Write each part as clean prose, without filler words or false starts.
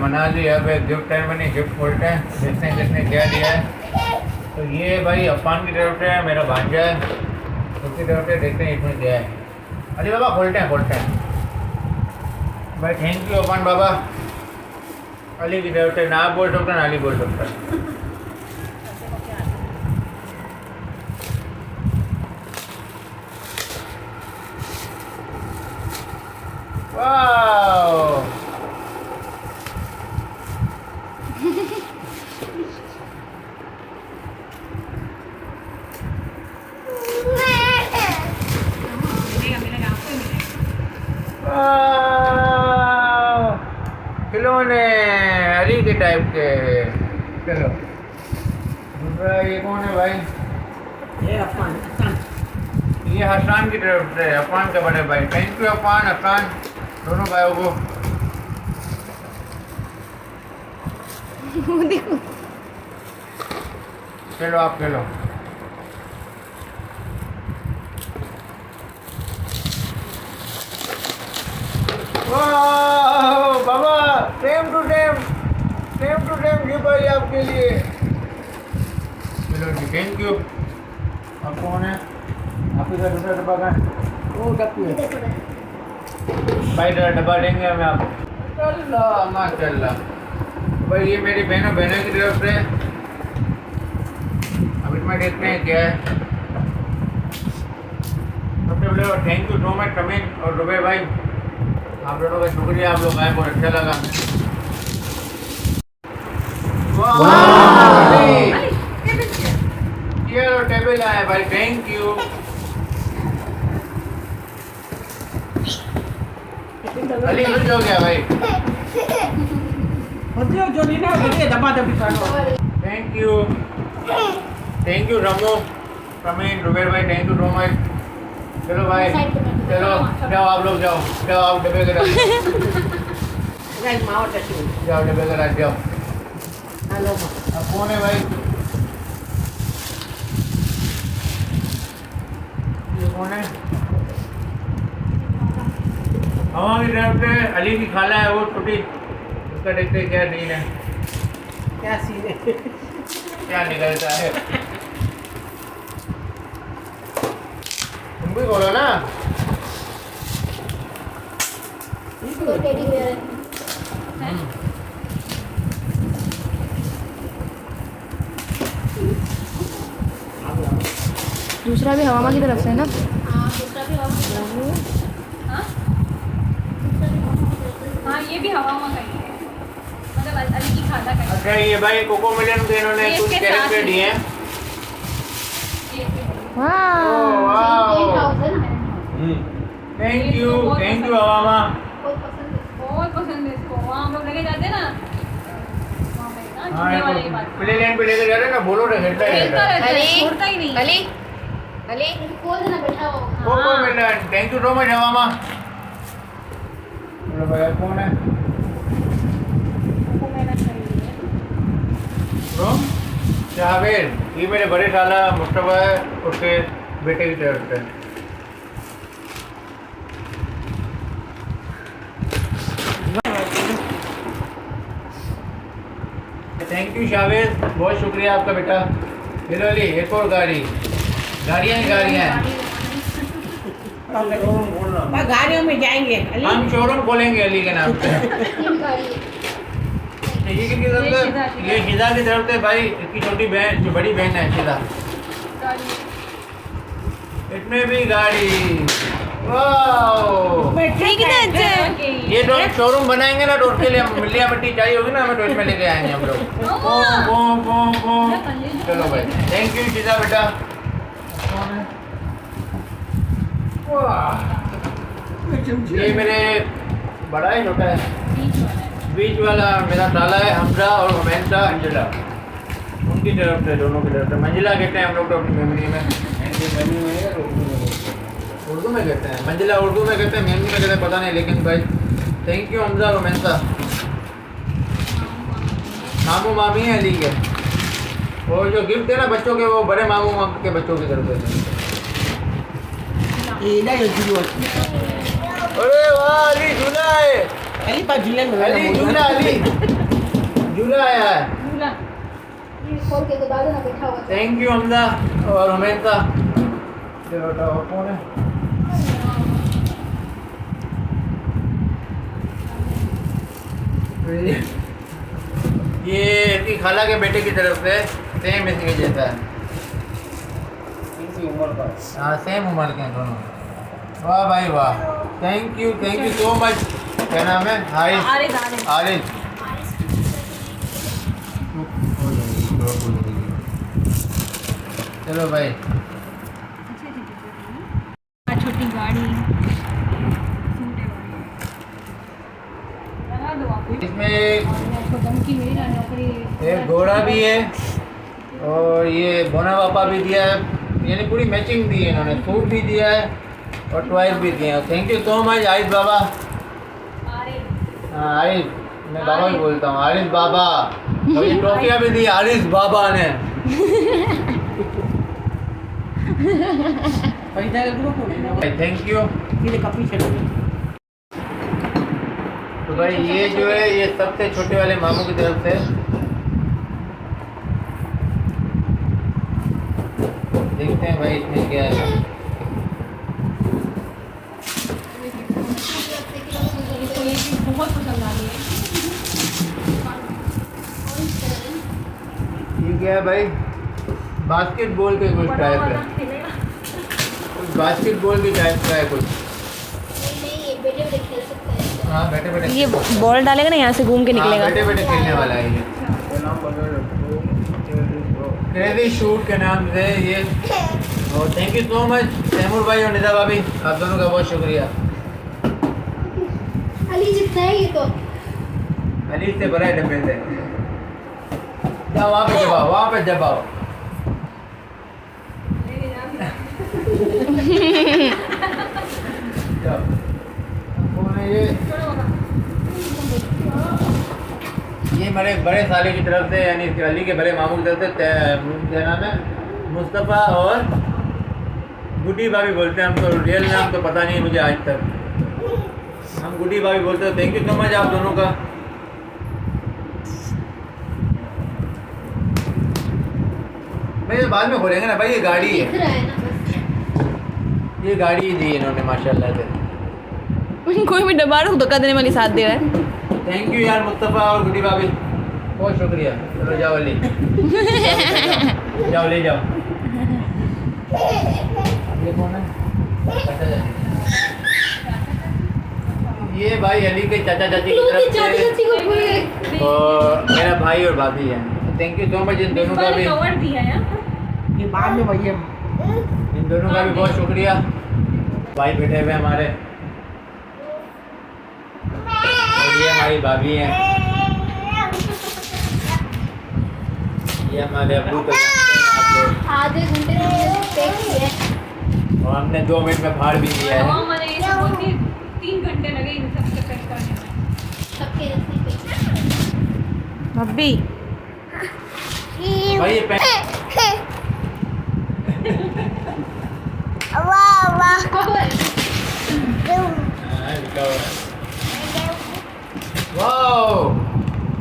मना ली। अब एक गिफ्ट टाइम बनी, गिफ्ट खोलते हैं, देखते हैं किसने क्या दिया है। तो ये भाई अफान की तरफ से है, मेरा भांजा है, उसकी तरफ से देखते हैं इसमें क्या है। अली बाबा खोलते हैं भाई। थैंक यू अफान बाबा। अली की तरफ से ना बोल सकता ना अली बोल सकता। वाओ खिलौने अली के टाइप के। चलो दूसरा ये कौन है भाई? ये अफान ये हसान की तरफ से, अफान का बड़े भाई। थैंक यू अफान हसान दोनों भाइयों को। चलो आप खेलो। वाह बाबा सेम टू सेम जी भाई आपके लिए। चलो जी थैंक यू। अब कौन है? आप ही का दूसरा डब्बा का वो डब्बी है भाई, डब्बा देंगे हमें आप। चलो माशाल्लाह भाई, ये मेरी बहनों की तरफ से। अब इसमें देखते हैं क्या है। सबसे पहले thank you so much coming और रुबे भाई, आप लोगों का शुक्रिया, आप लोग आए बहुत अच्छा लगा। चलो टेबल आए भाई, थैंक यू। अली खुश हो गया भाई। जो नहीं ना दबा दबी करो। थैंक यू रमो कमिंग रुबेर भाई, थैंक यू सो मच। चलो भाई चलो जाओ, आप लोग जाओ आप डब्बे के जाओ डब्बे के रात जाओ। अब कौन है भाई? ये कौन है? हमारी तरफ से अली की खाला है वो छोटी, उसका देखते हैं क्या सीन है, क्या सीन है, क्या निकलता है। तुम भी बोलो ना। टेडी बेयर है। दूसरा भी हवामा की तरफ से है ना? हाँ दूसरा भी हाँ ये भी हवामा का ही है, मतलब अली की खाला का ही। अच्छा ये भाई कोको मिलन के इन्होंने ये कुछ इसके कैरेक्टर साथ दिए हैं। वाह थैंक यू हवामा। बहुत पसंद है इसको। वहाँ हम लोग लेके जाते हैं ना, वहाँ पे ना हाँ झूले वाले बात प्ले लैंड पे लेकर जा रहे हैं ना, बोलो ना खेलता ही खेलता रहता है। रहता है, छोड़ता ही नहीं। अली खोल देना बेटा वो। कोको मिलन, थैंक यू सो मच हवामा। बोलो भाई अब कौन है? रोम जावेद, ये मेरे बड़े साला मुस्तफा है, उसके बेटे की तरफ से। थैंक यू शावेद, बहुत शुक्रिया आपका बेटा। चलो अली एक और गाड़ियाँ ही गाड़ियाँ हैं। गाड़ियों में जाएंगे अली। हम शोरूम खोलेंगे अली के नाम पे। ये किसकी तरफ से? ये शिदा की तरफ से भाई, इसकी छोटी बहन, जो बड़ी बहन है शिदा। इसमें भी गाड़ी, वाह ये तो शोरूम बनाएंगे ना, तो उसके लिए मिलिया मिट्टी चाहिए होगी ना हमें, तो इसमें लेके आएंगे हम लोग। चलो भाई थैंक यू शिदा बेटा। ये मेरे बड़ा है छोटा है? बीच वाला मेरा ताला है, हमजा और हमेशा अंजला, उनकी तरफ से, दोनों की तरफ से। मंजिला कहते हैं हम लोग तो अपनी मेमोरी में, उर्दू में कहते हैं मंजिला, उर्दू में कहते हैं, मेमोरी में कहते हैं, पता नहीं। लेकिन भाई थैंक यू हमजा और हमेशा। मामू मामी है अली के, वो जो गिफ्ट है ना बच्चों के, वो बड़े मामू मामी के बच्चों की तरफ से। अरे वाह अली झूला है, अली पर झूले में अली झूला झूला आया है। झूला ये खोल के दबा देना, बैठा हुआ था। थैंक यू हमदा और हमेशा बेटा और कौन है? ये इसकी खाला के बेटे की तरफ से सेम इसी के जैसा है। इसी उम्र का हाँ सेम उम्र के हैं दोनों। वाह भाई वाह, थैंक यू सो मच। क्या नाम है? हारिस। हारिस चलो भाई। छोटी गाड़ी लगा दो आप। इसमें आपको धमकी मिली ना नौकरी। एक घोड़ा भी है और ये बोना पापा भी दिया है, यानी पूरी मैचिंग दी है इन्होंने। सूट भी दिया है और टॉयज भी दिए हैं। Thank you so much Aaris बाबा। हाँ आरिस, मैं बाबा भी बोलता हूँ, आरिस बाबा। और ये टोपियाँ भी दी आरिस बाबा ने। पैसा का ग्रुप हो थैंक यू। ये कपी चलो। तो भाई ये जो है ये सबसे छोटे वाले मामू की तरफ से। देखते हैं भाई इसमें क्या है। इसको ये चीज़ बहुत पसंद आ रही है। ये क्या है भाई? बास्केटबॉल के कुछ टाइप है, कुछ बास्केटबॉल की टाइप का है कुछ। नहीं, ये बैठे बैठे खेल सकते हैं। हाँ बैठे बैठे ये बॉल डालेगा ना, यहाँ से घूम के निकलेगा। बैठे बैठे खेलने वाला है ये। क्रेजी शूट के नाम से ये। और thank you so much Taimur भाई और निदा भाभी, आप दोनों का बहुत शुक्रिया। अली जितना है ये तो। अली से बड़ा है डब्बे से। जाओ वहाँ पे दबाओ, वहाँ पे दबाओ। जाओ। कौन है ये मेरे बड़े साले की तरफ से, यानी अली के बड़े मामू की तरफ से क्या नाम है? मुस्तफ़ा और गुड्डी भाभी बोलते हैं हमको। रियल नाम तो पता नहीं मुझे आज तक, हम गुड्डी भाभी बोलते हैं। थैंक यू सो मच आप दोनों का। भाई बाद में खोलेंगे ना भाई, ये गाड़ी दिख है, रहा है ना बस। ये गाड़ी दी इन्होंने माशाल्लाह से। कोई भी डब्बा रख धोखा देने वाली साथ दे रहा है। थैंक यू यार मुस्तफ़ा और गुड्डी भाभी, बहुत शुक्रिया। चलो जाओ अली, जाओ ले जाओ। ये कौन है? चाचा चाची। ये भाई अली के चाचा चाची की लोग तरफ चाची से चाची को भूल गए। और मेरा भाई और भाभी है। Thank you so much in दोनों का भी, कवर दिया है। ये बाद में भैया इन दोनों का भी बहुत शुक्रिया। भाई बैठे हुए हमारे, और ये हमारी भाभी हैं, ये हमारे अब्बू को जानते हैं आप लोग। आधे घंटे से पैक किया। और हमने 2 मिनट में फाड़ भी दिया है। हाँ, मैंने ये सब बोलती 3 घंटे लगे इन सबके पैक करने में। सबके रखने पे। अभी भाई ये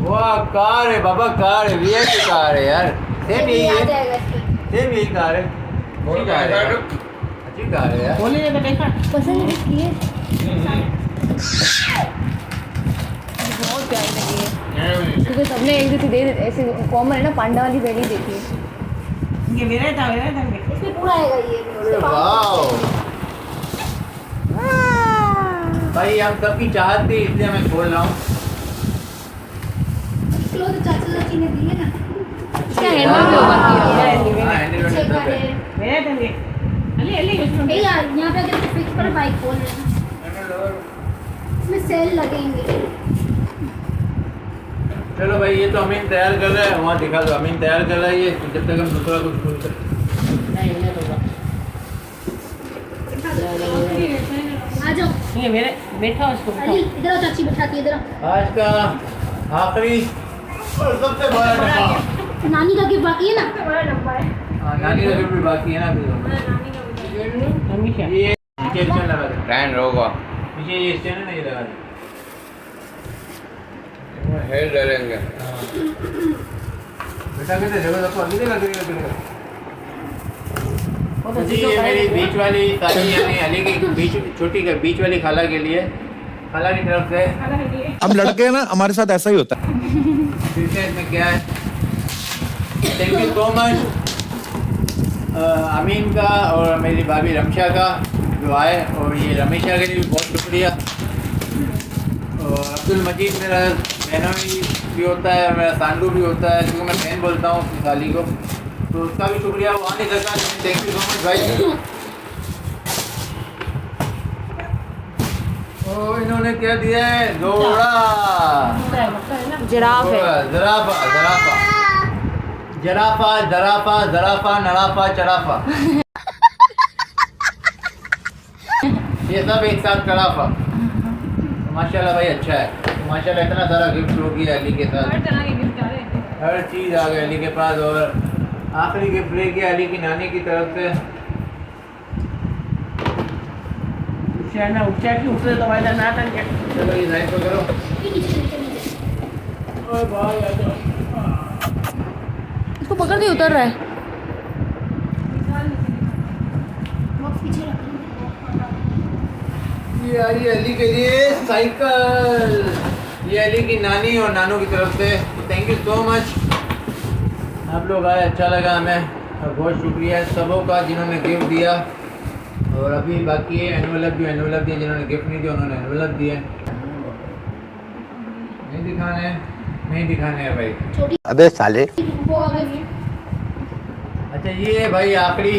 वाह कार है बाबा, कार है, वीआईपी कार है यार। सेम यही आ है, जाएगा इस पे। सेम यही कार है। अच्छी कार है यार, अच्छी कार है यार। बोले तो देखा पसंद किसकी है? बहुत प्यारी लगी है, क्योंकि सबने एक जैसी दे ऐसे कॉमन है ना, पांडा वाली पहले ही देखी है। ये मेरा था इसमें पूरा आएगा ये। अरे वाह भाई, हम सबकी चाहत थी इसलिए मैं खोल रहा हूँ। किलो तो चाचा चाची ने दिए ना। इसका हैंडल भी ओपन किया हुआ है। हाँ, हैंडल अच्छे वैंडल सब गाने है। हैं। मेरा देंगे अली अली ए यार, यहाँ पे अगर फिक्स पर बाइक खोल रहे हैं, इसमें सेल लगेंगे। चलो भाई, ये तो अमीन तैयार कर रहा है, वहाँ दिखा दो। अमीन तैयार कर रहा है ये, जब तक हम दूसरा कुछ खोल कर। नहीं नहीं तो आ जाओ ये मेरे बैठा उसको अली, इधर आओ, चाची बैठाती है, इधर आओ। आज का आखिरी और सबसे बड़ा डब्बा। नानी का गिफ्ट बाकी है ना। हाँ, नानी का गिफ्ट भी बाकी है ना फिर। हमेशा ये नीचे स्टैंड लगा दे, फैन रोगा नीचे ये स्टैंड है ना, ये लगा दे। हेयर डालेंगे। बेटा कहते जगह रखो अभी देगा। वो तो जी ये मेरी बीच वाली ताली यानी अली की छोटी बीच वाली खाला के लिए, खाला की तरफ से हम लड़के हैं ना, हमारे साथ ऐसा ही होता है। फिर से इसमें क्या है, थैंक यू सो मच अमीन का और मेरी भाभी रमशा का जो आए, और ये रमेशा के लिए भी बहुत शुक्रिया। और अब्दुल मजीद मेरा बहनोई भी होता है और मेरा सांडू भी होता है, क्योंकि मैं बहन बोलता हूँ अपनी साली को, तो उसका भी शुक्रिया। वो आने लगा, थैंक यू सो मच भाई। ओ इन्होंने क्या दिया है, घोड़ा, जिराफ है। जराफा जराफा जराफा जराफा जराफा नराफा चराफा ये सब एक साथ चराफा। माशाल्लाह भाई अच्छा है, माशाल्लाह इतना सारा गिफ्ट हो गया अली के साथ, हर तरह के गिफ्ट आ रहे थे। हर चीज़ आ गई अली के पास। और आखिरी गिफ्ट ले गया अली की नानी की तरफ से। ऊँचा की उतरे तो भाई ना था क्या। चलो ये लाइट करो। ओए भाई आ जाओ। इसको पकड़ के उतर रहा है। बॉक्स पीछे रख ये आई अली के लिए साइकिल, ये अली की नानी और नानू की तरफ से, थैंक यू सो मच। आप लोग आए, अच्छा लगा हमें, और बहुत शुक्रिया सबों का जिन्होंने गिफ्ट दिया। और अभी बाकी है एनवलप दिए, जिन्होंने गिफ्ट नहीं दिया उन्होंने एनवलप दिए। नहीं दिखाने हैं भाई। छोटी अबे साले। वो आ गई है। अच्छा ये है भाई आखिरी,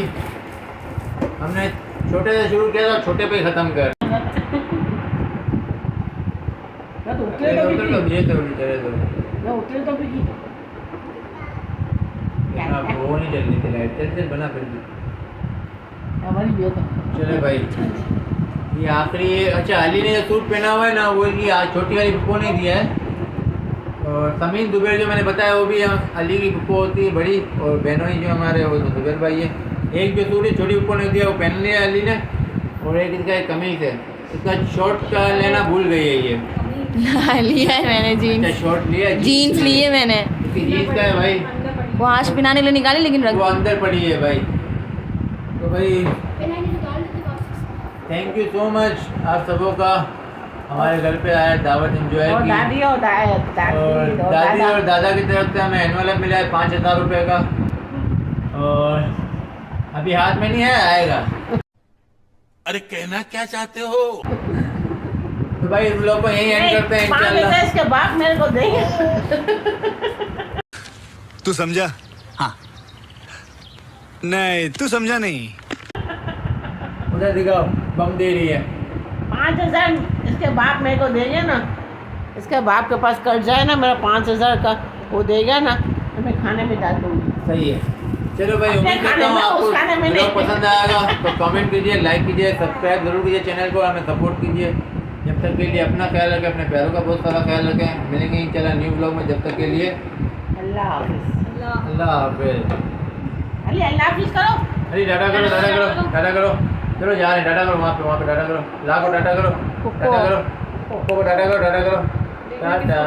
हमने छोटे से शुरू किया था, छोटे पे ख़त्म कर। ना तो उतरे तो भी की। ये तो चले दो ना उतरे तो भी की। अब वो नहीं चल रही थी लाइट, चल बना फिर भी। हमारी भी होता। चले भाई ये आखिरी। अच्छा अली ने जो सूट पहना हुआ है ना, वो ये आज छोटी वाली बुप्पो ने दिया है। और समीन दुबेर जो मैंने बताया वो भी अली की बुप्पो होती है बड़ी, और बहनोई जो हमारे वो तो दुबेर भाई है। एक जो सूट है छोटी बुप्पो ने दिया वो पहन लिया अली ने, और एक इसका एक कमीज है, इसका शॉर्ट का लेना भूल गई है ये। लिया है मैंने अच्छा जीन्स। शॉर्ट लिया, जीन्स लिए मैंने। इसकी जीन्स का है भाई, वो आज पहनाने के लिए निकाली लेकिन रख वो अंदर पड़ी है भाई। तो भाई पहनाने निकाल देते वापस। थैंक यू सो मच आप सबों का, हमारे घर पे आया, दावत एंजॉय और की। दादी और दादी और दादा की तरफ से हमें एनवलप मिला है 5,000 रुपये का, और अभी हाथ में नहीं है, आएगा। अरे कहना क्या चाहते हो? तो भाई इस ब्लॉग को यहीं एंड करते हैं 5 इंशाल्लाह। इसके बाद मेरे को देंगे। तू समझा? हाँ। नहीं तू समझा नहीं। उधर दिखाओ, बम दे रही है। 5,000 इसके बाप मेरे को देंगे ना, इसके बाप के पास कर्जा है ना मेरा 5,000 का, वो देगा ना तो मैं खाने में डाल दूँगी। सही है। चलो भाई अपने उम्मीद करता खाने हूँ में, आपको उस खाने में ब्लॉग नहीं। पसंद आएगा, तो कमेंट कीजिए, लाइक कीजिए, सब्सक्राइब जरूर कीजिए चैनल को, हमें सपोर्ट कीजिए। जब तक के लिए अपना ख्याल रखें, अपने प्यारों का बहुत सारा ख्याल रखें। मिलेंगे इंशाल्लाह न्यू ब्लॉग में, जब तक के लिए अल्लाह हाफिज़। अल्लाह हाफिज़। अली अल्लाह हाफिज़ करो। अरे डाटा करो, डाटा करो, डाटा करो। चलो जा रहे हैं, डाटा करो वहाँ पे डाटा करो, ला को डाटा करो, डाटा करो, को डाटा करो, डाटा करो, टाटा।